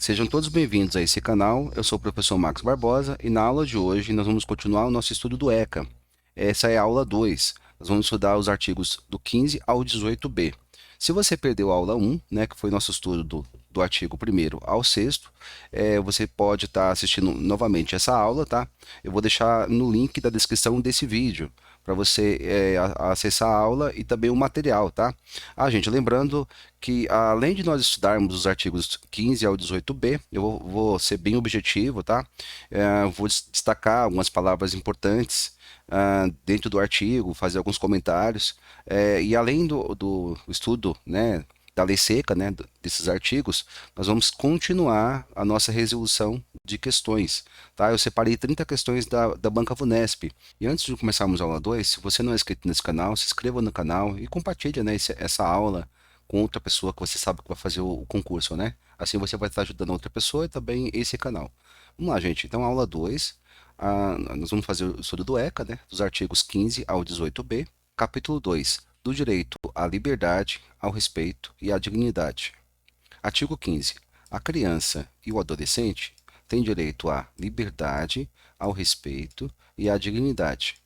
Sejam todos bem-vindos a esse canal. Eu sou o professor Max Barbosa e na aula de hoje nós vamos continuar o nosso estudo do ECA. Essa é a aula 2. Nós vamos estudar os artigos do 15 ao 18b. Se você perdeu a aula 1, né, que foi nosso estudo do artigo 1º ao 6º, você pode estar assistindo novamente essa aula, tá? Eu vou deixar no link da descrição desse vídeo para você acessar a aula e também o material, tá? Gente, lembrando que além de nós estudarmos os artigos 15 ao 18b, eu vou ser bem objetivo, tá? Vou destacar algumas palavras importantes dentro do artigo, fazer alguns comentários, e além do estudo, né, da lei seca, né, desses artigos, nós vamos continuar a nossa resolução de questões, tá? Eu separei 30 questões da Banca Vunesp. E antes de começarmos a aula 2, se você não é inscrito nesse canal, se inscreva no canal e compartilhe, né, essa aula com outra pessoa que você sabe que vai fazer o concurso, né? Assim você vai estar ajudando outra pessoa e também esse canal. Vamos lá, gente. Então, aula 2, nós vamos fazer o estudo do ECA, né? Dos artigos 15 ao 18b. Capítulo 2, do direito à liberdade, ao respeito e à dignidade. Artigo 15. A criança e o adolescente têm direito à liberdade, ao respeito e à dignidade,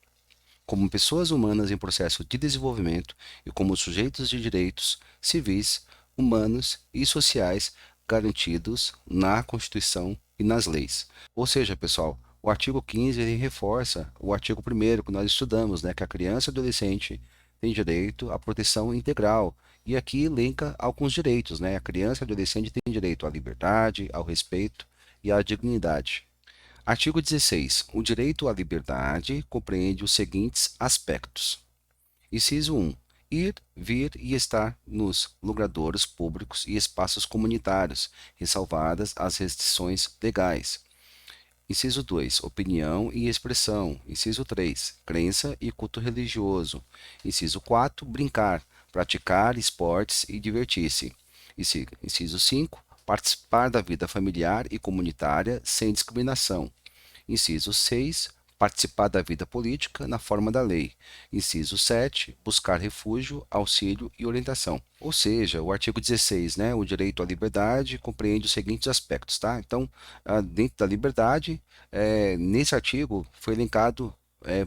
como pessoas humanas em processo de desenvolvimento e como sujeitos de direitos civis, humanos e sociais garantidos na Constituição e nas leis. Ou seja, pessoal, o artigo 15 ele reforça o artigo 1º que nós estudamos, né, que a criança e adolescente tem direito à proteção integral. E aqui elenca alguns direitos, né? A criança e adolescente tem direito à liberdade, ao respeito e à dignidade. Artigo 16. O direito à liberdade compreende os seguintes aspectos. Inciso 1. Ir, vir e estar nos logradouros públicos e espaços comunitários, ressalvadas as restrições legais. Inciso 2. Opinião e expressão. Inciso 3. Crença e culto religioso. Inciso 4. Brincar, praticar esportes e divertir-se. Inciso 5. Participar da vida familiar e comunitária sem discriminação. Inciso 6. Participar da vida política na forma da lei. Inciso 7. Buscar refúgio, auxílio e orientação. Ou seja, o artigo 16, né, o direito à liberdade compreende os seguintes aspectos, tá? Então, dentro da liberdade, nesse artigo foi elencado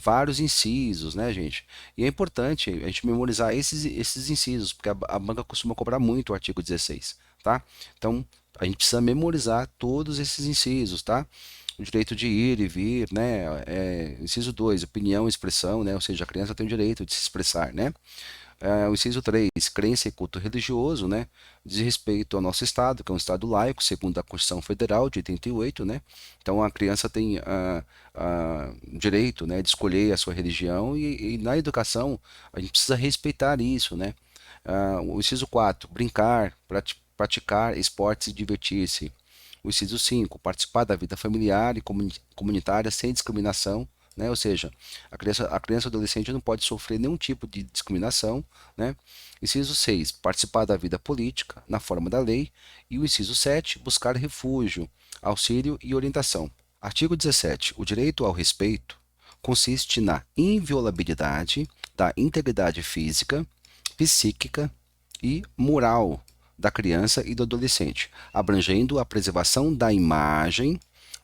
vários incisos, né, gente? E é importante a gente memorizar esses incisos, porque a banca costuma cobrar muito o artigo 16, tá? Então, a gente precisa memorizar todos esses incisos, tá? O direito de ir e vir, né? Inciso 2, opinião e expressão, né? Ou seja, a criança tem o direito de se expressar, né? O inciso 3, crença e culto religioso, né? Diz respeito ao nosso Estado, que é um Estado laico, segundo a Constituição Federal de 88, né? Então a criança tem direito, né, de escolher a sua religião e na educação a gente precisa respeitar isso, né? O inciso 4, brincar, praticar esportes e divertir-se. O inciso 5, participar da vida familiar e comunitária sem discriminação, né? Ou seja, a criança ou adolescente não pode sofrer nenhum tipo de discriminação, né? Inciso 6, participar da vida política na forma da lei. E o inciso 7, buscar refúgio, auxílio e orientação. Artigo 17. O direito ao respeito consiste na inviolabilidade da integridade física, psíquica e moral da criança e do adolescente, abrangendo a preservação da imagem,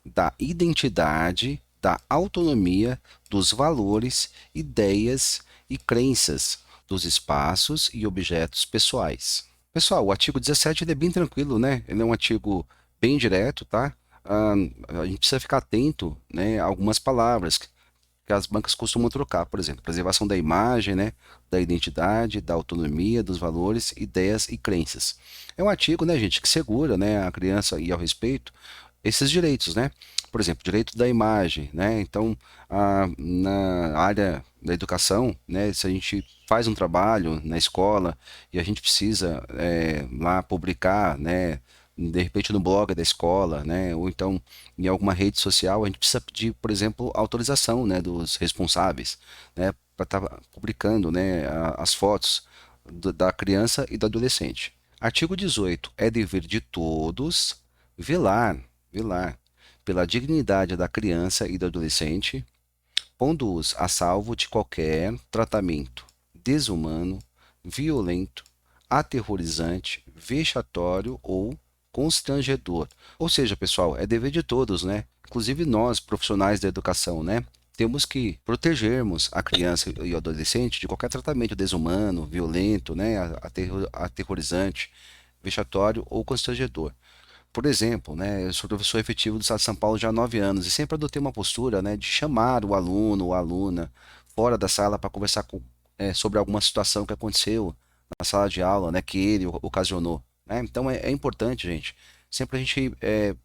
da identidade, da autonomia, dos valores, ideias e crenças, dos espaços e objetos pessoais. Pessoal, o artigo 17 ele é bem tranquilo, né? Ele é um artigo bem direto, tá? Ah, a gente precisa ficar atento, né, a algumas palavras que as bancas costumam trocar, por exemplo, preservação da imagem, né, da identidade, da autonomia, dos valores, ideias e crenças. É um artigo, né, gente, que segura, né, a criança e ao respeito esses direitos, né? Por exemplo, direito da imagem, né? Então, na área da educação, né, se a gente faz um trabalho na escola e a gente precisa lá publicar, né, de repente no blog da escola, né, ou então em alguma rede social, a gente precisa pedir, por exemplo, autorização, né, dos responsáveis, né, para estar publicando, né, as fotos da criança e do adolescente. Artigo 18. É dever de todos velar pela dignidade da criança e do adolescente, pondo-os a salvo de qualquer tratamento desumano, violento, aterrorizante, vexatório ou constrangedor. Ou seja, pessoal, é dever de todos, né? Inclusive nós, profissionais da educação, né? Temos que protegermos a criança e o adolescente de qualquer tratamento desumano, violento, né? Aterrorizante, vexatório ou constrangedor. Por exemplo, né, eu sou professor efetivo do Estado de São Paulo já há 9 anos e sempre adotei uma postura, né, de chamar o aluno ou a aluna fora da sala para conversar sobre alguma situação que aconteceu na sala de aula, né, que ele ocasionou, né? Então é importante, gente, sempre a gente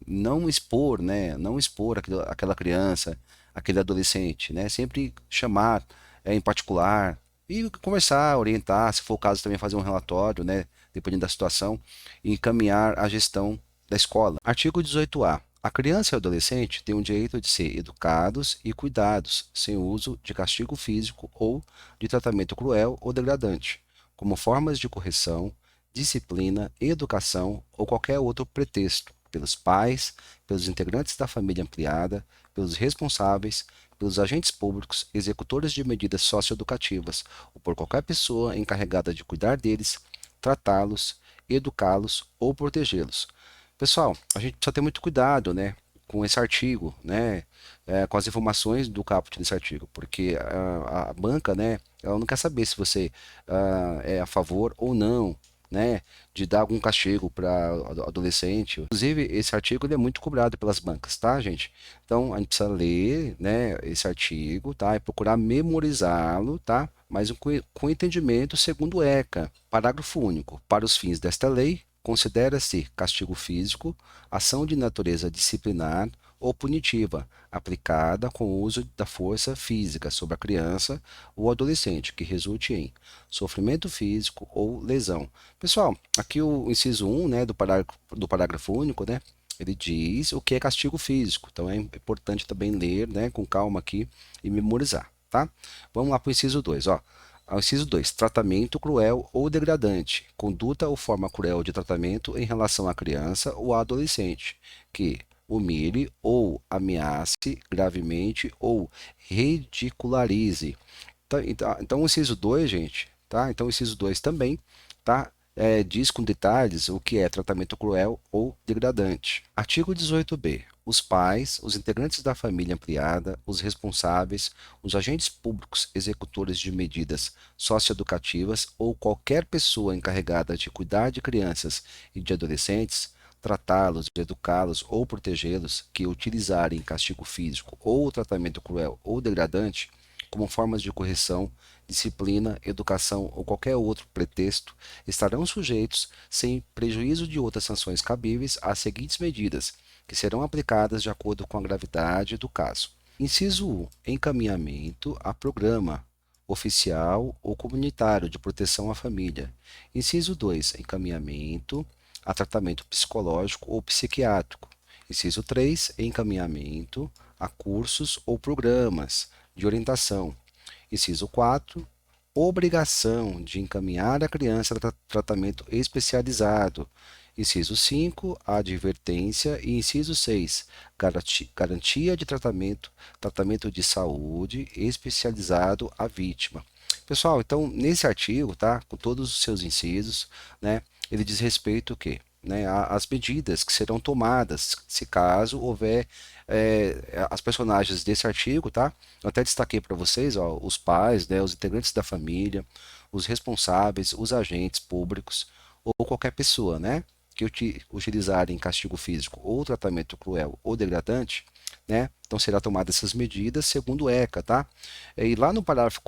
não expor, né, não expor aquela criança, aquele adolescente, né, sempre chamar em particular e conversar, orientar, se for o caso também fazer um relatório, né, dependendo da situação, e encaminhar a gestão da escola. Artigo 18-A. A criança e o adolescente têm o direito de ser educados e cuidados, sem uso de castigo físico ou de tratamento cruel ou degradante, como formas de correção, disciplina, educação ou qualquer outro pretexto, pelos pais, pelos integrantes da família ampliada, pelos responsáveis, pelos agentes públicos, executores de medidas socioeducativas ou por qualquer pessoa encarregada de cuidar deles, tratá-los, educá-los ou protegê-los. Pessoal, a gente precisa ter muito cuidado, né, com esse artigo, né, com as informações do caput desse artigo, porque a banca, né, ela não quer saber se você é a favor ou não, né, de dar algum castigo para adolescente. Inclusive, esse artigo ele é muito cobrado pelas bancas, tá, gente? Então, a gente precisa ler, né, esse artigo, tá, e procurar memorizá-lo, tá? Mas com entendimento segundo o ECA. Parágrafo único. Para os fins desta lei, considera-se castigo físico ação de natureza disciplinar ou punitiva, aplicada com o uso da força física sobre a criança ou adolescente, que resulte em sofrimento físico ou lesão. Pessoal, aqui o inciso 1, né, do parágrafo único, né, ele diz o que é castigo físico. Então é importante também ler, né, com calma aqui e memorizar, tá? Vamos lá para o inciso 2, ó. Ao inciso 2, tratamento cruel ou degradante, conduta ou forma cruel de tratamento em relação à criança ou adolescente, que humilhe ou ameace gravemente ou ridicularize. Então, o inciso 2, gente, tá? Então, o inciso 2 também, tá? Diz com detalhes o que é tratamento cruel ou degradante. Artigo 18b. Os pais, os integrantes da família ampliada, os responsáveis, os agentes públicos executores de medidas socioeducativas ou qualquer pessoa encarregada de cuidar de crianças e de adolescentes, tratá-los, educá-los ou protegê-los, que utilizarem castigo físico ou tratamento cruel ou degradante, como formas de correção, disciplina, educação ou qualquer outro pretexto, estarão sujeitos, sem prejuízo de outras sanções cabíveis, às seguintes medidas, que serão aplicadas de acordo com a gravidade do caso. Inciso 1. Encaminhamento a programa oficial ou comunitário de proteção à família. Inciso 2. Encaminhamento a tratamento psicológico ou psiquiátrico. Inciso 3. Encaminhamento a cursos ou programas de orientação. Inciso 4. Obrigação de encaminhar a criança a tratamento especializado. Inciso 5, a advertência. E inciso 6, garantia de tratamento de saúde especializado à vítima. Pessoal, então, nesse artigo, tá, com todos os seus incisos, né, ele diz respeito ao quê? Né, às medidas que serão tomadas, se caso houver as personagens desse artigo, tá? Eu até destaquei para vocês, ó, os pais, né, os integrantes da família, os responsáveis, os agentes públicos ou qualquer pessoa, né, que utilizarem castigo físico ou tratamento cruel ou degradante, né, então será tomadas essas medidas segundo o ECA, tá? E lá no parágrafo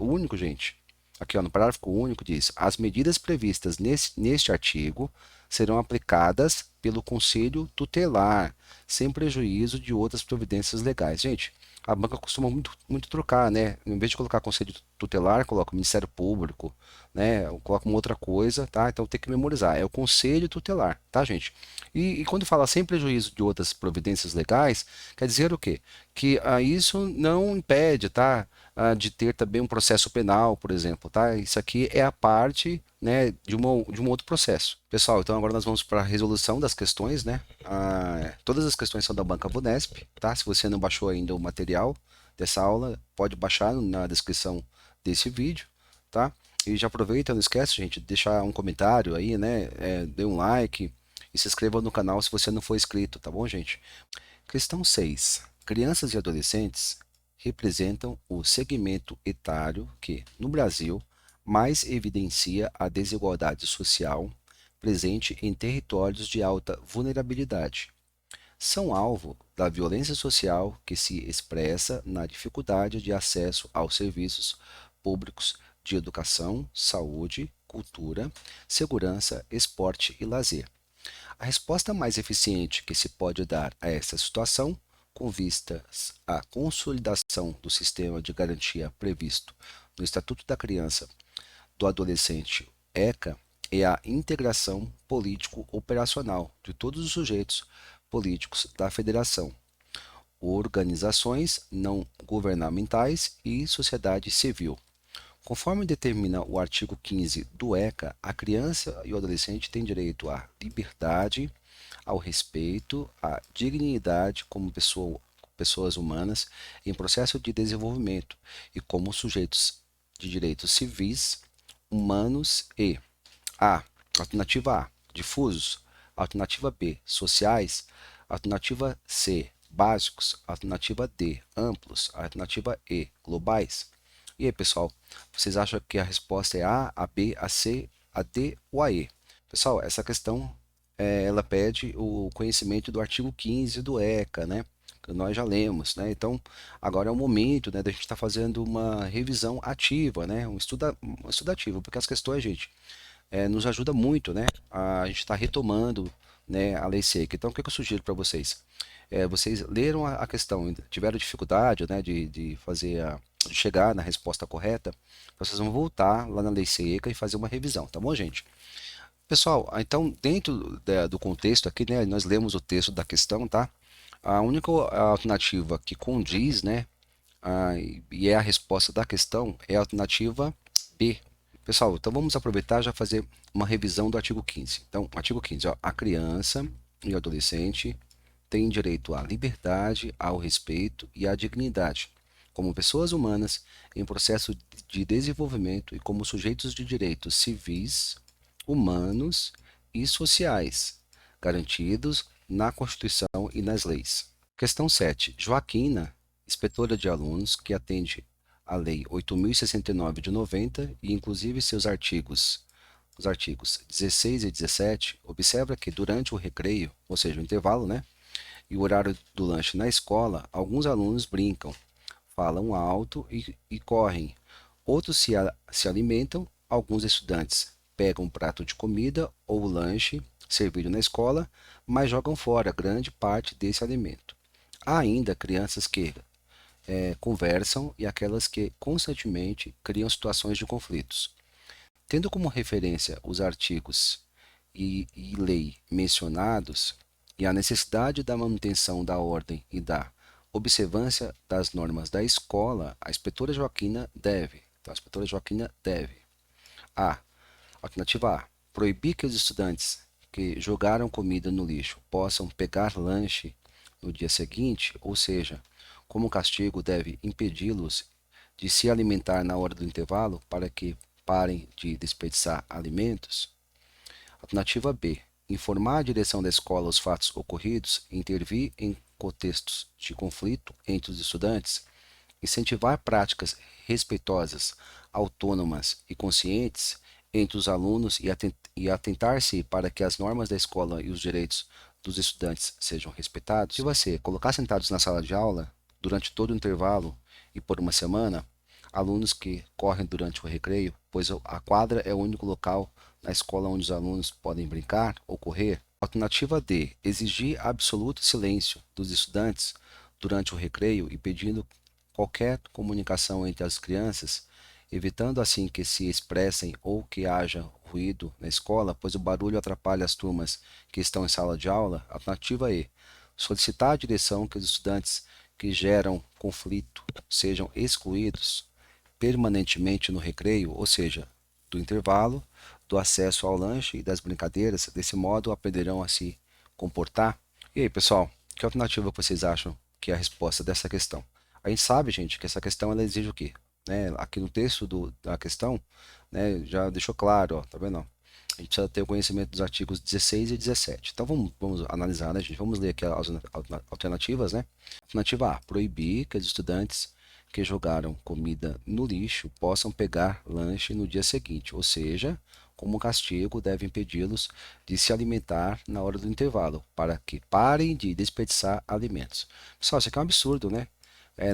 único, gente, aqui ó, no parágrafo único diz: as medidas previstas neste artigo serão aplicadas pelo Conselho Tutelar, sem prejuízo de outras providências legais. Gente, a banca costuma muito trocar, né? Em vez de colocar Conselho Tutelar, coloca o Ministério Público, né? Coloca uma outra coisa, tá? Então tem que memorizar. É o Conselho Tutelar, tá, gente? E quando fala sem prejuízo de outras providências legais, quer dizer o quê? Que isso não impede, tá? De ter também um processo penal, por exemplo, tá? Isso aqui é a parte, né, de um outro processo. Pessoal, então agora nós vamos para a resolução das questões, né? Todas as questões são da Banca Vunesp, tá? Se você não baixou ainda o material dessa aula, pode baixar na descrição desse vídeo, tá? E já aproveita, não esquece, gente, de deixar um comentário aí, né? Dê um like e se inscreva no canal se você não for inscrito, tá bom, gente? Questão 6. Crianças e adolescentes representam o segmento etário que, no Brasil, mais evidencia a desigualdade social presente em territórios de alta vulnerabilidade. São alvo da violência social que se expressa na dificuldade de acesso aos serviços públicos de educação, saúde, cultura, segurança, esporte e lazer. A resposta mais eficiente que se pode dar a essa situação, com vistas à consolidação do sistema de garantia previsto no Estatuto da Criança do Adolescente ECA, é a integração político-operacional de todos os sujeitos políticos da Federação, organizações não governamentais e sociedade civil. Conforme determina o artigo 15 do ECA, a criança e o adolescente têm direito à liberdade, ao respeito, à dignidade como pessoas humanas em processo de desenvolvimento e como sujeitos de direitos civis, humanos e A. Alternativa A, difusos. Alternativa B, sociais. Alternativa C, básicos. Alternativa D, amplos. Alternativa E, globais. E aí, pessoal, vocês acham que a resposta é A, B, C, D ou E? Pessoal, essa questão ela pede o conhecimento do artigo 15 do ECA, né? Que nós já lemos, né? Então, agora é o momento, né, da gente estar fazendo uma revisão ativa, né? Um estudo ativo, porque as questões, gente, nos ajuda muito, né? A gente está retomando, né, a lei seca. Então, o que eu sugiro para vocês? Vocês leram a questão, tiveram dificuldade, né, de chegar na resposta correta, vocês vão voltar lá na lei seca e fazer uma revisão, tá bom, gente? Pessoal, então, dentro do contexto aqui, né, nós lemos o texto da questão, tá? A única alternativa que condiz, né, e é a resposta da questão é a alternativa B. Pessoal, então vamos aproveitar e já fazer uma revisão do artigo 15. Então, artigo 15, ó, a criança e o adolescente têm direito à liberdade, ao respeito e à dignidade, como pessoas humanas em processo de desenvolvimento e como sujeitos de direitos civis, humanos e sociais, garantidos na Constituição e nas leis. Questão 7. Joaquina, inspetora de alunos, que atende a Lei 8.069 de 90 e inclusive os artigos 16 e 17, observa que durante o recreio, ou seja, o intervalo, né, e o horário do lanche na escola, alguns alunos brincam, falam alto e correm. Outros se alimentam, alguns estudantes pegam um prato de comida ou lanche servido na escola, mas jogam fora grande parte desse alimento. Há ainda crianças que conversam e aquelas que constantemente criam situações de conflitos. Tendo como referência os artigos e lei mencionados e a necessidade da manutenção da ordem e da observância das normas da escola, a inspetora Joaquina deve. Então, a inspetora Joaquina deve. A. Alternativa A. Proibir que os estudantes que jogaram comida no lixo possam pegar lanche no dia seguinte, ou seja, como castigo deve impedi-los de se alimentar na hora do intervalo para que parem de desperdiçar alimentos. Alternativa B. Informar a direção da escola os fatos ocorridos, intervir em contextos de conflito entre os estudantes, incentivar práticas respeitosas, autônomas e conscientes entre os alunos e atentar-se para que as normas da escola e os direitos dos estudantes sejam respeitados. Se você colocar sentados na sala de aula durante todo o intervalo e por uma semana, alunos que correm durante o recreio, pois a quadra é o único local na escola onde os alunos podem brincar ou correr. Alternativa D. Exigir absoluto silêncio dos estudantes durante o recreio e pedindo qualquer comunicação entre as crianças, evitando assim que se expressem ou que haja ruído na escola, pois o barulho atrapalha as turmas que estão em sala de aula. Alternativa E. Solicitar à direção que os estudantes que geram conflito sejam excluídos permanentemente no recreio, ou seja, do intervalo, do acesso ao lanche e das brincadeiras. Desse modo, aprenderão a se comportar. E aí, pessoal, que alternativa vocês acham que é a resposta dessa questão? A gente sabe, gente, que essa questão ela exige o quê? Né? Aqui no texto da questão, né, já deixou claro, ó, tá vendo? A gente precisa ter o conhecimento dos artigos 16 e 17. Então vamos analisar, né, gente? Vamos ler aqui as alternativas, né? Alternativa A, proibir que os estudantes que jogaram comida no lixo possam pegar lanche no dia seguinte, ou seja, como castigo, deve impedi-los de se alimentar na hora do intervalo, para que parem de desperdiçar alimentos. Pessoal, isso aqui é um absurdo, né?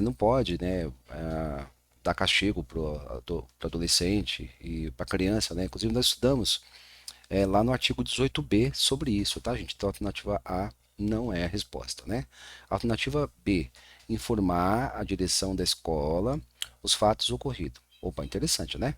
Não pode, né, dar castigo para o adolescente e para a criança, né? Inclusive, nós estudamos lá no artigo 18b sobre isso, tá, gente? Então, a alternativa A não é a resposta, né? Alternativa B, informar a direção da escola os fatos ocorridos. Opa, interessante, né?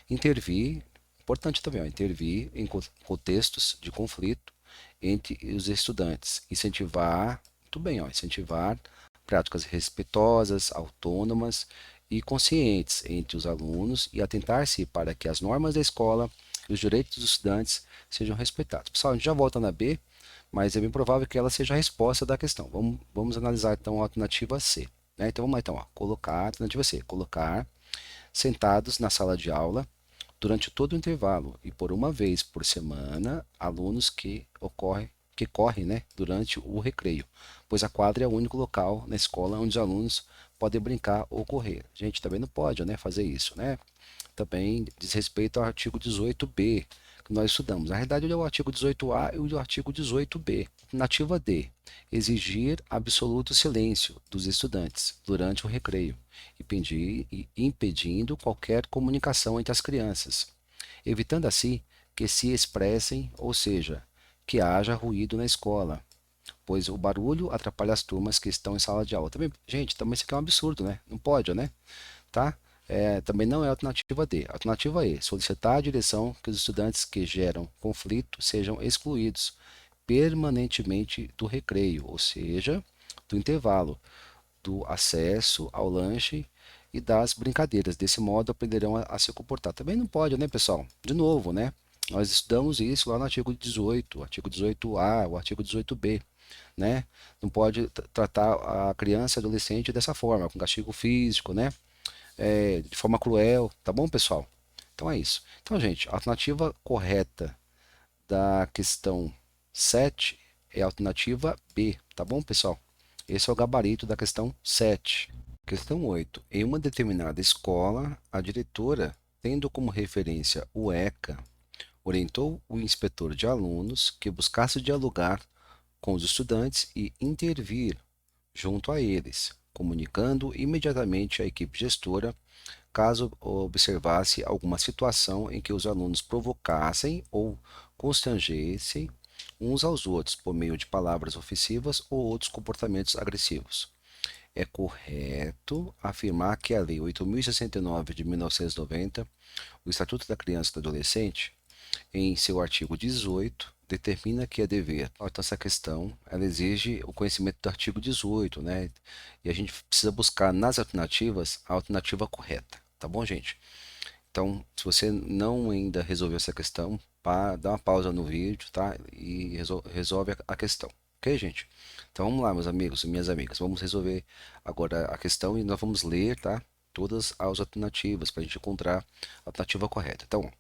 Intervir, importante também, ó, intervir em contextos de conflito entre os estudantes. Incentivar, muito bem, ó, incentivar práticas respeitosas, autônomas e conscientes entre os alunos e atentar-se para que as normas da escola e os direitos dos estudantes sejam respeitados. Pessoal, a gente já volta na B, mas é bem provável que ela seja a resposta da questão. Vamos analisar então a alternativa C. Né? Então vamos lá, então, ó, colocar, alternativa C, colocar sentados na sala de aula durante todo o intervalo e por uma vez por semana alunos que correm, né, durante o recreio, pois a quadra é o único local na escola onde os alunos podem brincar ou correr. Gente, também não pode, né, fazer isso, né? Também diz respeito ao artigo 18b, que nós estudamos. Na realidade, é o artigo 18a e o artigo 18b. Alternativa D. Exigir absoluto silêncio dos estudantes durante o recreio, impedindo qualquer comunicação entre as crianças, evitando assim que se expressem, ou seja, que haja ruído na escola, pois o barulho atrapalha as turmas que estão em sala de aula. Também, gente, também isso aqui é um absurdo, né? Não pode, né? Tá? Também não é a alternativa D. A alternativa E, solicitar a direção que os estudantes que geram conflito sejam excluídos permanentemente do recreio, ou seja, do intervalo, do acesso ao lanche e das brincadeiras. Desse modo, aprenderão a se comportar. Também não pode, né, pessoal? De novo, né? Nós estudamos isso lá no artigo 18, artigo 18A, o artigo 18B, né? Não pode tratar a criança e adolescente dessa forma, com castigo físico, né? De forma cruel, tá bom, pessoal? Então é isso. Então, gente, a alternativa correta da questão 7 é a alternativa B, tá bom, pessoal? Esse é o gabarito da questão 7. Questão 8. Em uma determinada escola, a diretora, tendo como referência o ECA, orientou o inspetor de alunos que buscasse dialogar com os estudantes e intervir junto a eles, comunicando imediatamente à equipe gestora caso observasse alguma situação em que os alunos provocassem ou constrangessem uns aos outros por meio de palavras ofensivas ou outros comportamentos agressivos. É correto afirmar que a Lei 8.069 de 1990, o Estatuto da Criança e do Adolescente, em seu artigo 18, determina que é dever. Então, essa questão, ela exige o conhecimento do artigo 18, né? E a gente precisa buscar nas alternativas a alternativa correta, tá bom, gente? Então, se você não ainda resolveu essa questão, dá uma pausa no vídeo, tá? E resolve a questão, ok, gente? Então, vamos lá, meus amigos e minhas amigas. Vamos resolver agora a questão e nós vamos ler, tá? Todas as alternativas para a gente encontrar a alternativa correta. Então,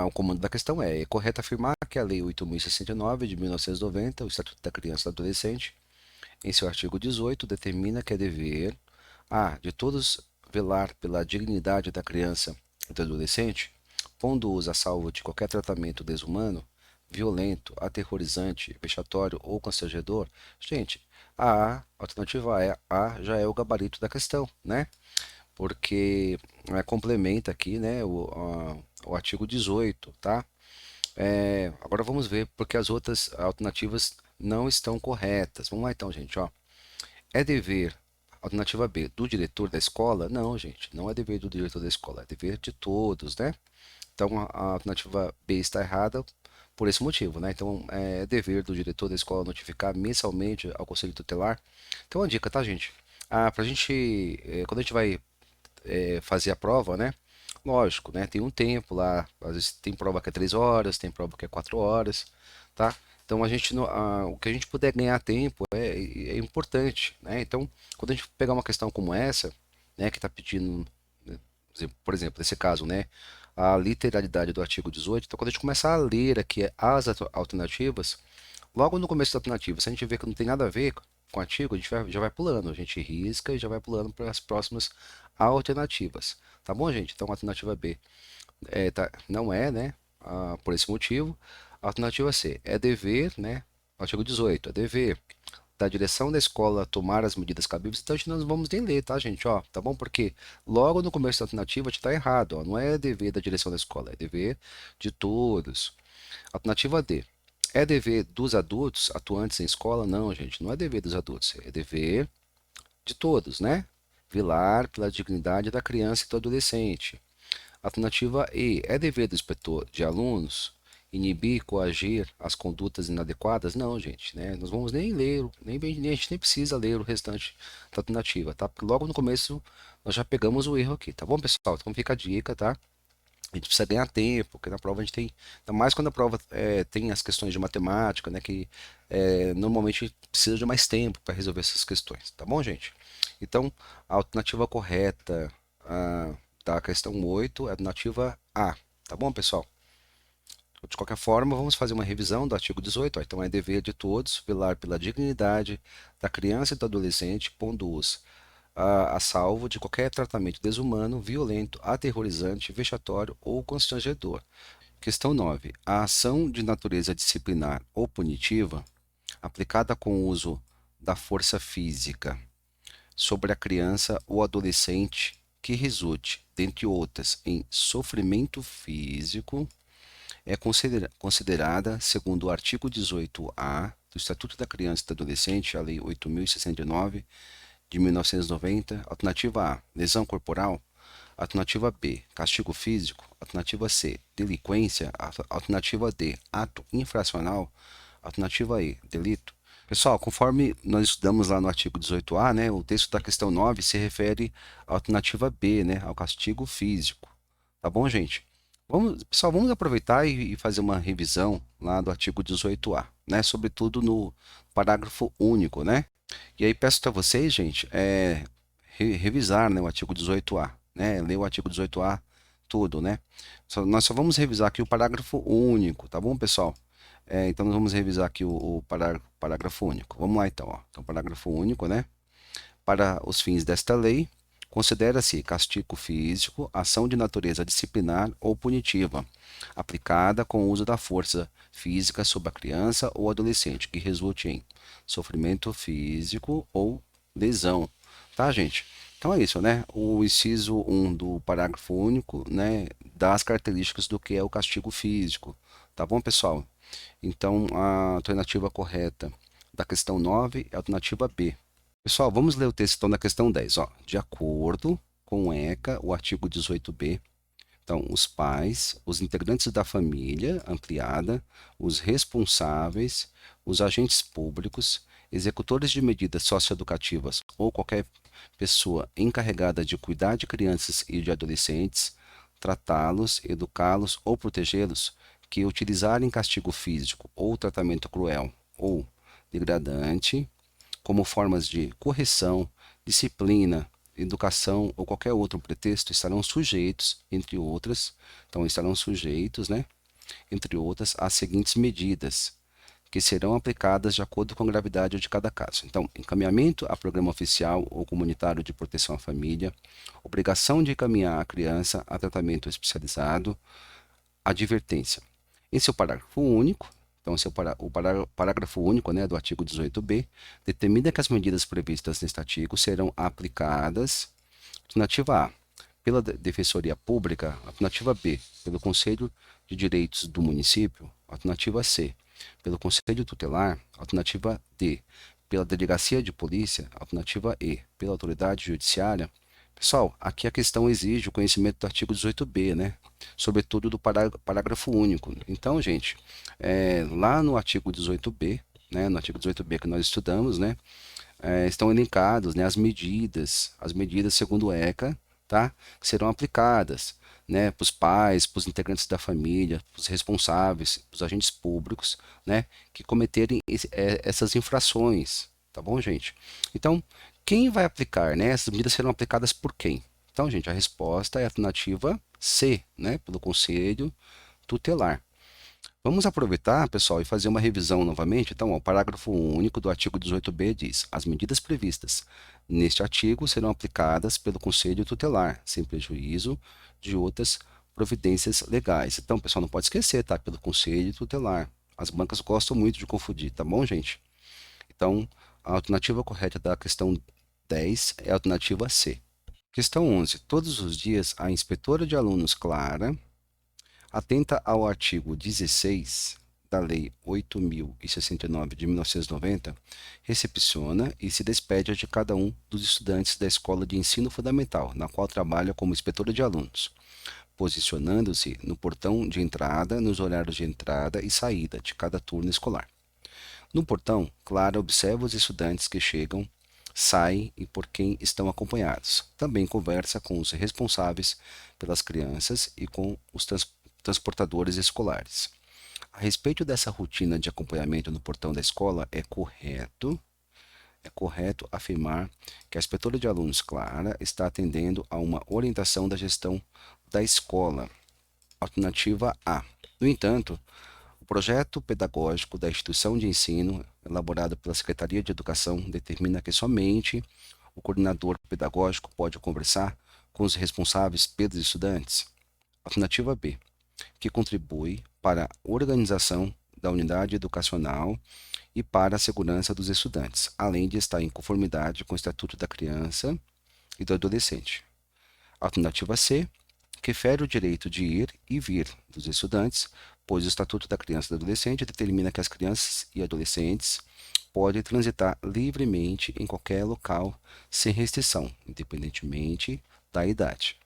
o comando da questão é correto afirmar que a Lei 8.069 de 1990, o Estatuto da Criança e do Adolescente, em seu artigo 18, determina que é dever A. de todos velar pela dignidade da criança e do adolescente, pondo-os a salvo de qualquer tratamento desumano, violento, aterrorizante, vexatório ou constrangedor. Gente, a alternativa A já é o gabarito da questão, né? Porque complementa aqui, né, o artigo 18, tá? Agora vamos ver porque as outras alternativas não estão corretas. Vamos lá então, gente, ó. É dever, alternativa B, do diretor da escola? Não, gente, não é dever do diretor da escola, é dever de todos, né? Então a alternativa B está errada por esse motivo, né? Então é dever do diretor da escola notificar mensalmente ao conselho tutelar. Então uma dica, tá, gente? Pra gente, quando a gente vai fazer a prova, né? Lógico, né? Tem um tempo lá, às vezes tem prova que é 3 horas, tem prova que é 4 horas, tá? Então a gente, o que a gente puder ganhar tempo é importante, né? Então, quando a gente pegar uma questão como essa, né, que está pedindo, né, por exemplo, nesse caso, né, a literalidade do artigo 18. Então, quando a gente começar a ler aqui as alternativas, logo no começo da alternativa, se a gente vê que não tem nada a ver com o artigo, a gente já vai pulando, a gente risca e já vai pulando para as próximas alternativas. Tá bom, gente? Então, a alternativa B não é, né? Por esse motivo. A alternativa C é dever, né? Artigo 18, é dever da direção da escola tomar as medidas cabíveis. Então, a gente não vamos nem ler, tá, gente? Ó, tá bom? Porque logo no começo da alternativa está errado, ó. Não é dever da direção da escola, é dever de todos. Alternativa D. É dever dos adultos atuantes em escola? Não, gente, não é dever dos adultos, é dever de todos, né? Velar pela dignidade da criança e do adolescente. Alternativa E. É dever do inspetor de alunos inibir, coagir as condutas inadequadas? Não, gente, né? Nós vamos nem ler, a gente nem precisa ler o restante da alternativa, tá? Porque logo no começo nós já pegamos o erro aqui, tá bom, pessoal? Então fica a dica, tá? A gente precisa ganhar tempo, porque na prova a gente tem, ainda mais quando a prova tem as questões de matemática, né, que normalmente precisa de mais tempo para resolver essas questões, tá bom, gente? Então, a alternativa correta da questão 8 é a alternativa A, tá bom, pessoal? De qualquer forma, vamos fazer uma revisão do artigo 18. Ó. Então, é dever de todos velar pela dignidade da criança e do adolescente, pondo-os a salvo de qualquer tratamento desumano, violento, aterrorizante, vexatório ou constrangedor. Questão 9. A ação de natureza disciplinar ou punitiva, aplicada com o uso da força física sobre a criança ou adolescente que resulte, dentre outras, em sofrimento físico, é considerada, segundo o artigo 18-A do Estatuto da Criança e do Adolescente, a Lei 8.069, de 1990, alternativa A, lesão corporal, alternativa B, castigo físico, alternativa C, delinquência, alternativa D, ato infracional, alternativa E, delito. Pessoal, conforme nós estudamos lá no artigo 18A, né, o texto da questão 9 se refere à alternativa B, né, ao castigo físico. Tá bom, gente? Pessoal, vamos aproveitar e fazer uma revisão lá do artigo 18A, né, sobretudo no parágrafo único, né? E aí peço para vocês, gente, revisar, né, o artigo 18A, né, ler o artigo 18A tudo, né? Nós só vamos revisar aqui o parágrafo único, tá bom, pessoal? Então nós vamos revisar aqui o parágrafo único. Vamos lá então, ó. Então, parágrafo único, né? Para os fins desta lei, considera-se castigo físico ação de natureza disciplinar ou punitiva, aplicada com o uso da força física sobre a criança ou adolescente, que resulte em sofrimento físico ou lesão. Tá, gente? Então é isso, né? O inciso 1 do parágrafo único, né, dá as características do que é o castigo físico. Tá bom, pessoal? Então, a alternativa correta da questão 9 é a alternativa B. Pessoal, vamos ler o texto então da questão 10. Ó. De acordo com o ECA, o artigo 18b, então, os pais, os integrantes da família ampliada, os responsáveis, os agentes públicos, executores de medidas socioeducativas ou qualquer pessoa encarregada de cuidar de crianças e de adolescentes, tratá-los, educá-los ou protegê-los, que utilizarem castigo físico ou tratamento cruel ou degradante como formas de correção, disciplina, educação ou qualquer outro pretexto estarão sujeitos, entre outras, então estarão sujeitos, né, entre outras, às seguintes medidas, que serão aplicadas de acordo com a gravidade de cada caso. Então, encaminhamento a programa oficial ou comunitário de proteção à família, obrigação de encaminhar a criança a tratamento especializado, advertência. Em seu parágrafo único, então, o parágrafo único, né, do artigo 18b, determina que as medidas previstas neste artigo serão aplicadas, alternativa A, pela Defensoria Pública, alternativa B, pelo Conselho de Direitos do Município, alternativa C, pelo Conselho Tutelar, alternativa D, pela Delegacia de Polícia, alternativa E, pela Autoridade Judiciária. Pessoal, aqui a questão exige o conhecimento do artigo 18b, né? Sobretudo do parágrafo único. Então, gente, lá no artigo 18b, né, no artigo 18b que nós estudamos, né, estão elencados, né, as medidas segundo o ECA, tá, que serão aplicadas, né, para os pais, para os integrantes da família, para os responsáveis, para os agentes públicos, né, que cometerem essas infrações, tá bom, gente? Então, quem vai aplicar, né? Essas medidas serão aplicadas por quem? Então, gente, a resposta é a alternativa C, né, pelo Conselho Tutelar. Vamos aproveitar, pessoal, e fazer uma revisão novamente. Então, ó, o parágrafo único do artigo 18b diz: as medidas previstas neste artigo serão aplicadas pelo Conselho Tutelar, sem prejuízo de outras providências legais. Então, pessoal, não pode esquecer, tá? Pelo Conselho Tutelar. As bancas gostam muito de confundir, tá bom, gente? Então, a alternativa correta da questão 10 é a alternativa C. Questão 11. Todos os dias, a inspetora de alunos Clara, atenta ao artigo 16 da Lei 8.069 de 1990, recepciona e se despede de cada um dos estudantes da Escola de Ensino Fundamental, na qual trabalha como inspetora de alunos, posicionando-se no portão de entrada nos horários de entrada e saída de cada turno escolar. No portão, Clara observa os estudantes que chegam, saem e por quem estão acompanhados. Também conversa com os responsáveis pelas crianças e com os transportadores escolares. A respeito dessa rotina de acompanhamento no portão da escola, é correto afirmar que a inspetora de alunos Clara está atendendo a uma orientação da gestão da escola. Alternativa A. No entanto, o projeto pedagógico da instituição de ensino, elaborado pela Secretaria de Educação, determina que somente o coordenador pedagógico pode conversar com os responsáveis pelos estudantes. Alternativa B, que contribui para a organização da unidade educacional e para a segurança dos estudantes, além de estar em conformidade com o Estatuto da Criança e do Adolescente. Alternativa C, que fere o direito de ir e vir dos estudantes, pois o Estatuto da Criança e do Adolescente determina que as crianças e adolescentes podem transitar livremente em qualquer local sem restrição, independentemente da idade.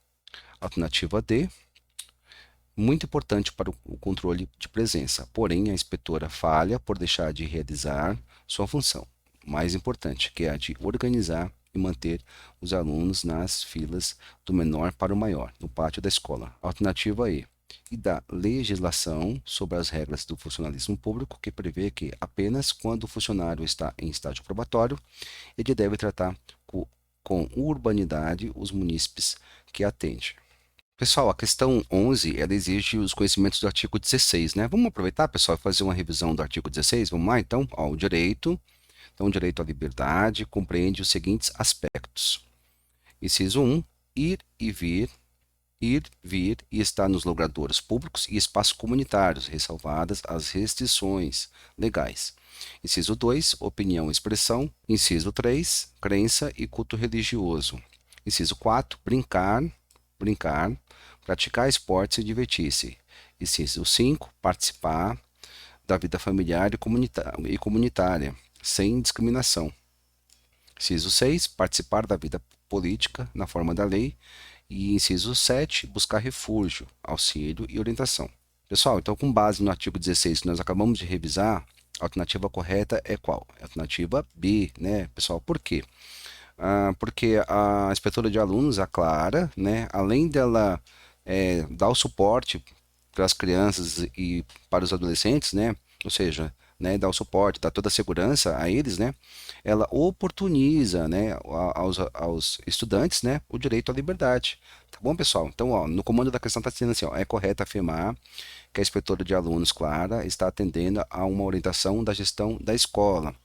Alternativa D, muito importante para o controle de presença, porém a inspetora falha por deixar de realizar sua função mais importante, que é a de organizar e manter os alunos nas filas do menor para o maior, no pátio da escola. Alternativa E, e da legislação sobre as regras do funcionalismo público, que prevê que apenas quando o funcionário está em estágio probatório, ele deve tratar com urbanidade os munícipes que atende. Pessoal, a questão 11, ela exige os conhecimentos do artigo 16, né? Vamos aproveitar, pessoal, e fazer uma revisão do artigo 16? Vamos lá, então? Ó, o direito. Então, o direito à liberdade compreende os seguintes aspectos. Inciso 1, ir, vir e estar nos logradouros públicos e espaços comunitários, ressalvadas as restrições legais. Inciso 2, opinião e expressão. Inciso 3, crença e culto religioso. Inciso 4, brincar, praticar esportes e divertir-se. Inciso 5, participar da vida familiar e comunitária, sem discriminação. Inciso 6, participar da vida política na forma da lei. E inciso 7, buscar refúgio, auxílio e orientação. Pessoal, então com base no artigo 16 que nós acabamos de revisar, a alternativa correta é qual? É a alternativa B, né, pessoal? Por quê? Porque a inspetora de alunos, a Clara, né, além dela dar o suporte para as crianças e para os adolescentes, né, ou seja, né, dar o suporte, dar toda a segurança a eles, né, ela oportuniza, né, aos estudantes, né, o direito à liberdade. Tá bom, pessoal? Então, ó, no comando da questão está dizendo assim, ó, é correto afirmar que a inspetora de alunos, Clara, está atendendo a uma orientação da gestão da escola.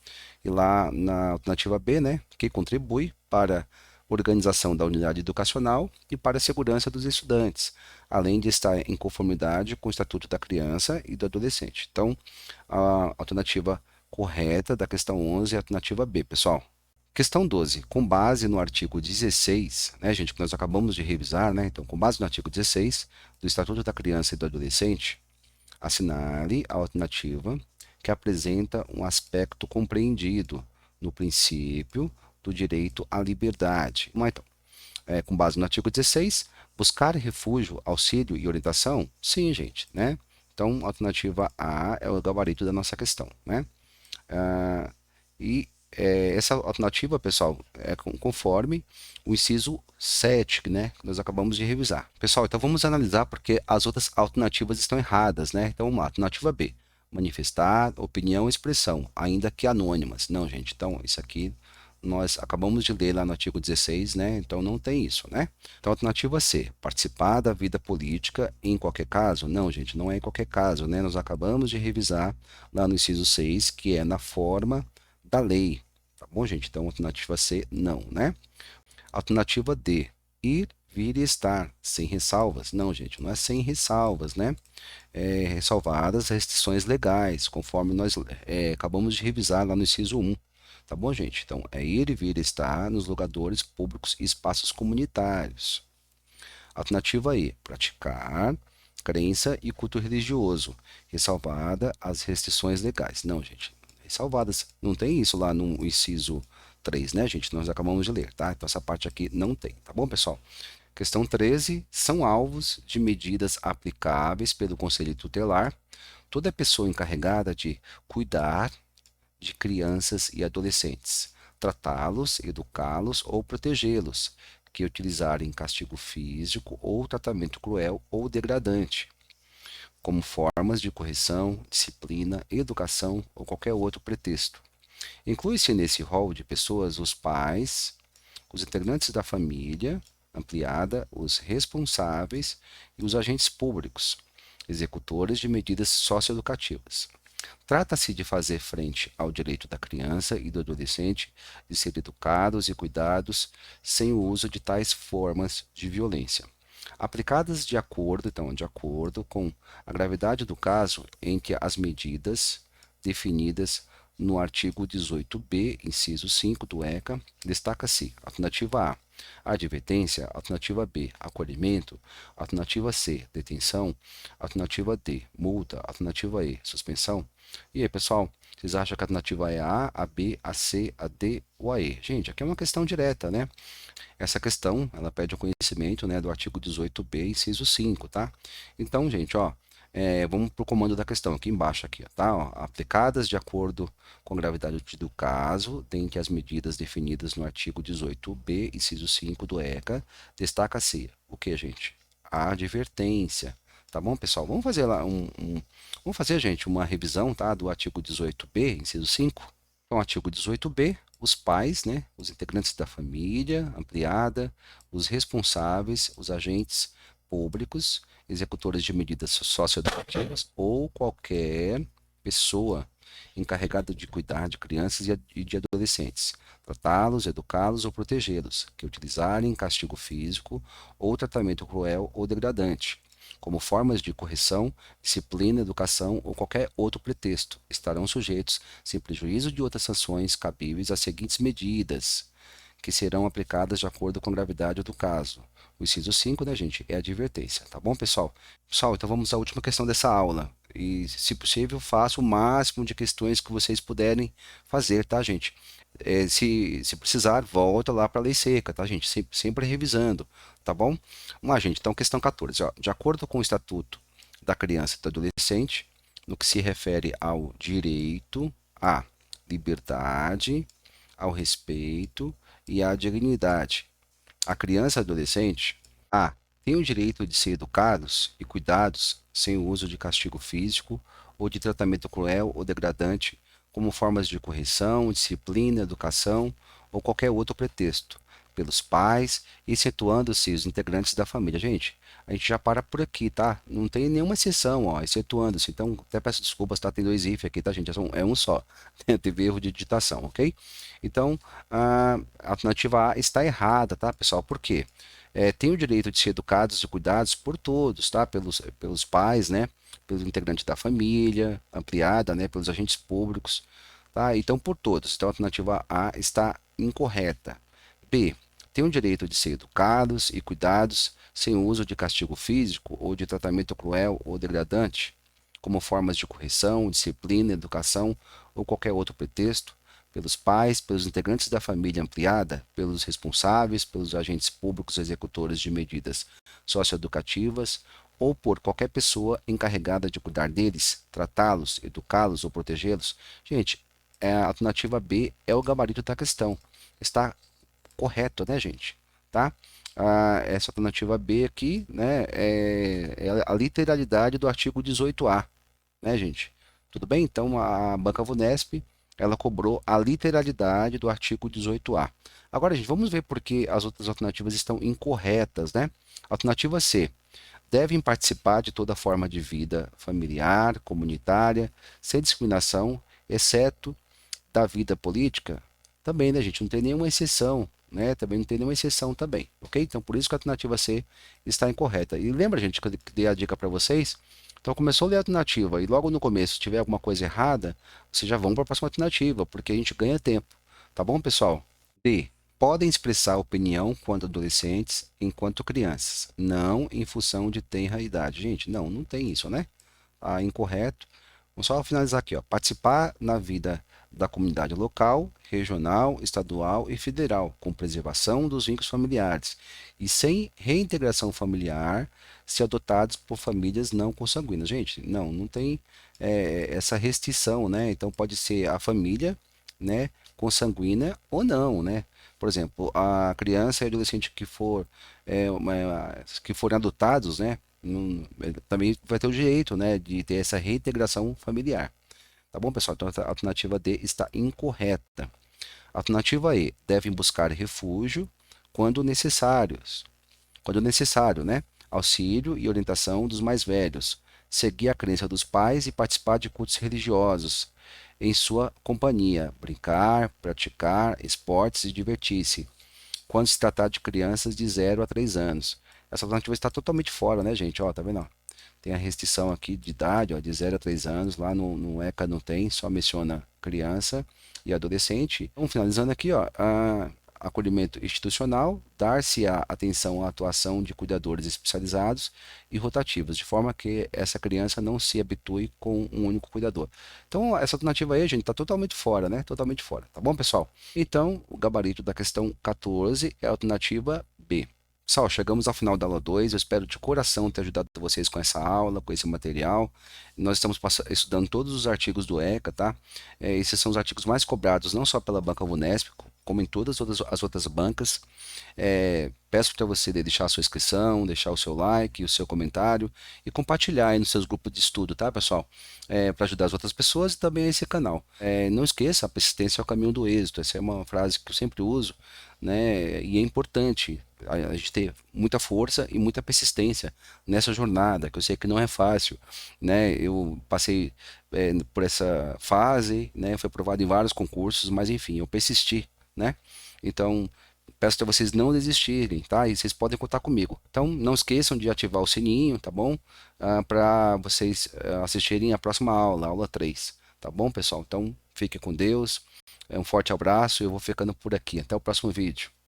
E lá na alternativa B, né, que contribui para a organização da unidade educacional e para a segurança dos estudantes, além de estar em conformidade com o Estatuto da Criança e do Adolescente. Então, a alternativa correta da questão 11 é a alternativa B, pessoal. Questão 12. Com base no artigo 16, né, gente, que nós acabamos de revisar, né? Então, com base no artigo 16 do Estatuto da Criança e do Adolescente, assinale a alternativa que apresenta um aspecto compreendido no princípio do direito à liberdade. Então, com base no artigo 16, buscar refúgio, auxílio e orientação? Sim, gente, né? Então, a alternativa A é o gabarito da nossa questão, né? Essa alternativa, pessoal, é conforme o inciso 7, né, que nós acabamos de revisar. Pessoal, então vamos analisar porque as outras alternativas estão erradas, né? Então, vamos lá, alternativa B, manifestar opinião e expressão, ainda que anônimas. Não, gente, então isso aqui nós acabamos de ler lá no artigo 16, né? Então não tem isso, né? Então, alternativa C, participar da vida política em qualquer caso? Não, gente, não é em qualquer caso, né? Nós acabamos de revisar lá no inciso 6, que é na forma da lei, tá bom, gente? Então, alternativa C, não, né? Alternativa D, ir, vir e estar, sem ressalvas. Não, gente, não é sem ressalvas, né? Ressalvadas restrições legais, conforme nós acabamos de revisar lá no inciso 1. Tá bom, gente? Então, é ir e vir e estar nos lugares públicos e espaços comunitários. Alternativa E, praticar crença e culto religioso, ressalvada as restrições legais. Não, gente, ressalvadas, não tem isso lá no inciso 3, né, gente? Nós acabamos de ler, tá? Então, essa parte aqui não tem, tá bom, pessoal? Questão 13, são alvos de medidas aplicáveis pelo Conselho Tutelar toda pessoa encarregada de cuidar de crianças e adolescentes, tratá-los, educá-los ou protegê-los, que utilizarem castigo físico ou tratamento cruel ou degradante, como formas de correção, disciplina, educação ou qualquer outro pretexto. Inclui-se nesse rol de pessoas os pais, os integrantes da família ampliada, os responsáveis e os agentes públicos, executores de medidas socioeducativas. Trata-se de fazer frente ao direito da criança e do adolescente de ser educados e cuidados sem o uso de tais formas de violência, aplicadas de acordo, então, de acordo com a gravidade do caso em que as medidas definidas no artigo 18b, inciso 5 do ECA, destaca-se alternativa A, advertência, alternativa B, acolhimento, alternativa C, detenção, alternativa D, multa, alternativa E, suspensão. E aí, pessoal, vocês acham que a alternativa é a B, a C, a D ou a E? Gente, aqui é uma questão direta, né? Essa questão, ela pede o conhecimento, né, do artigo 18b, inciso 5, tá? Então, gente, ó, vamos para o comando da questão, aqui embaixo, aqui, tá? Ó, aplicadas de acordo com a gravidade do caso, dentre as medidas definidas no artigo 18b, inciso 5 do ECA, destaca-se o que, gente? A advertência. Tá bom, pessoal? Vamos fazer lá vamos fazer, gente, uma revisão, tá, do artigo 18b, inciso 5. Então, artigo 18b, os pais, né, os integrantes da família ampliada, os responsáveis, os agentes públicos, executores de medidas socioeducativas ou qualquer pessoa encarregada de cuidar de crianças e de adolescentes, tratá-los, educá-los ou protegê-los, que utilizarem castigo físico ou tratamento cruel ou degradante, como formas de correção, disciplina, educação ou qualquer outro pretexto, estarão sujeitos, sem prejuízo de outras sanções cabíveis, às seguintes medidas, que serão aplicadas de acordo com a gravidade do caso. O inciso 5, né, gente, é a advertência, tá bom, pessoal? Pessoal, então vamos à última questão dessa aula. E, se possível, faça o máximo de questões que vocês puderem fazer, tá, gente? Se precisar, volta lá para a lei seca, tá, gente? Sempre revisando, tá bom? Vamos lá, gente. Então, questão 14. Ó. De acordo com o Estatuto da Criança e do Adolescente, no que se refere ao direito à liberdade, ao respeito e à dignidade, a criança e adolescente tem o direito de ser educados e cuidados sem o uso de castigo físico ou de tratamento cruel ou degradante, como formas de correção, disciplina, educação ou qualquer outro pretexto, pelos pais, excetuando-se os integrantes da família. Gente, a gente já para por aqui, tá? Não tem nenhuma exceção, ó, excetuando-se. Então, até peço desculpas, tá? Tem dois if aqui, tá, gente? É um só. Teve erro de digitação, ok? Então, a alternativa A está errada, tá, pessoal? Por quê? Tem o direito de ser educados e cuidados por todos, tá? Pelos pais, né? Pelos integrantes da família, ampliada, né? Pelos agentes públicos, tá? Então, por todos. Então, a alternativa A está incorreta. B. Tem o direito de ser educados e cuidados sem o uso de castigo físico ou de tratamento cruel ou degradante, como formas de correção, disciplina, educação ou qualquer outro pretexto, pelos pais, pelos integrantes da família ampliada, pelos responsáveis, pelos agentes públicos executores de medidas socioeducativas ou por qualquer pessoa encarregada de cuidar deles, tratá-los, educá-los ou protegê-los. Gente, a alternativa B é o gabarito da questão. Está correto, né, gente? Tá? Essa alternativa B aqui, né, é a literalidade do artigo 18A, né, gente? Tudo bem? Então, a Banca Vunesp, ela cobrou a literalidade do artigo 18A. Agora, gente, vamos ver por que as outras alternativas estão incorretas, né? Alternativa C. Devem participar de toda forma de vida familiar, comunitária, sem discriminação, exceto da vida política. Também, né, gente? Não tem nenhuma exceção, né? Também não tem nenhuma exceção também, ok? Então, por isso que a alternativa C está incorreta. E lembra, gente, que eu dei a dica para vocês? Então, começou a ler a alternativa e logo no começo, se tiver alguma coisa errada, vocês já vão para a próxima alternativa, porque a gente ganha tempo. Tá bom, pessoal? D. Podem expressar opinião quando adolescentes, enquanto crianças, não em função de tenra idade. Gente, não, não tem isso, né? Ah, incorreto. Vamos só finalizar aqui, ó. Participar na vida da comunidade local, regional, estadual e federal, com preservação dos vínculos familiares e sem reintegração familiar, se adotados por famílias não consanguíneas. Gente, não, não tem essa restrição, né? Então pode ser a família, né, consanguínea ou não, né? Por exemplo, a criança e adolescente que forem adotados, né, também vai ter o direito, né, de ter essa reintegração familiar. Tá bom, pessoal? Então a alternativa D está incorreta. Alternativa E, devem buscar refúgio quando necessários. Quando necessário, né? Auxílio e orientação dos mais velhos. Seguir a crença dos pais e participar de cultos religiosos em sua companhia. Brincar, praticar esportes e divertir-se. Quando se tratar de crianças de 0 a 3 anos. Essa alternativa está totalmente fora, né, gente? Ó, tá vendo? Ó? Tem a restrição aqui de idade, ó, de 0 a 3 anos. Lá no ECA não tem, só menciona criança e adolescente. Então, finalizando aqui, ó, acolhimento institucional, dar-se a atenção à atuação de cuidadores especializados e rotativos, de forma que essa criança não se habitue com um único cuidador. Então, essa alternativa aí, gente, está totalmente fora, né? Totalmente fora, tá bom, pessoal? Então, o gabarito da questão 14 é a alternativa B. Pessoal, chegamos ao final da aula 2. Eu espero de coração ter ajudado vocês com essa aula, com esse material. Nós estamos estudando todos os artigos do ECA, tá? Esses são os artigos mais cobrados, não só pela banca Vunesp, como em todas as outras bancas. Peço para você deixar a sua inscrição, deixar o seu like, o seu comentário e compartilhar aí nos seus grupos de estudo, tá, pessoal? Para ajudar as outras pessoas e também esse canal. Não esqueça, a persistência é o caminho do êxito. Essa é uma frase que eu sempre uso, né? E é importante a gente ter muita força e muita persistência nessa jornada, que eu sei que não é fácil, né? Eu passei por essa fase, né? Fui aprovado em vários concursos, mas enfim, eu persisti, né? Então, peço para vocês não desistirem, tá? E vocês podem contar comigo. Então, não esqueçam de ativar o sininho, tá bom? Para vocês assistirem a próxima aula, aula 3, tá bom, pessoal? Então, fique com Deus. Um forte abraço e eu vou ficando por aqui. Até o próximo vídeo.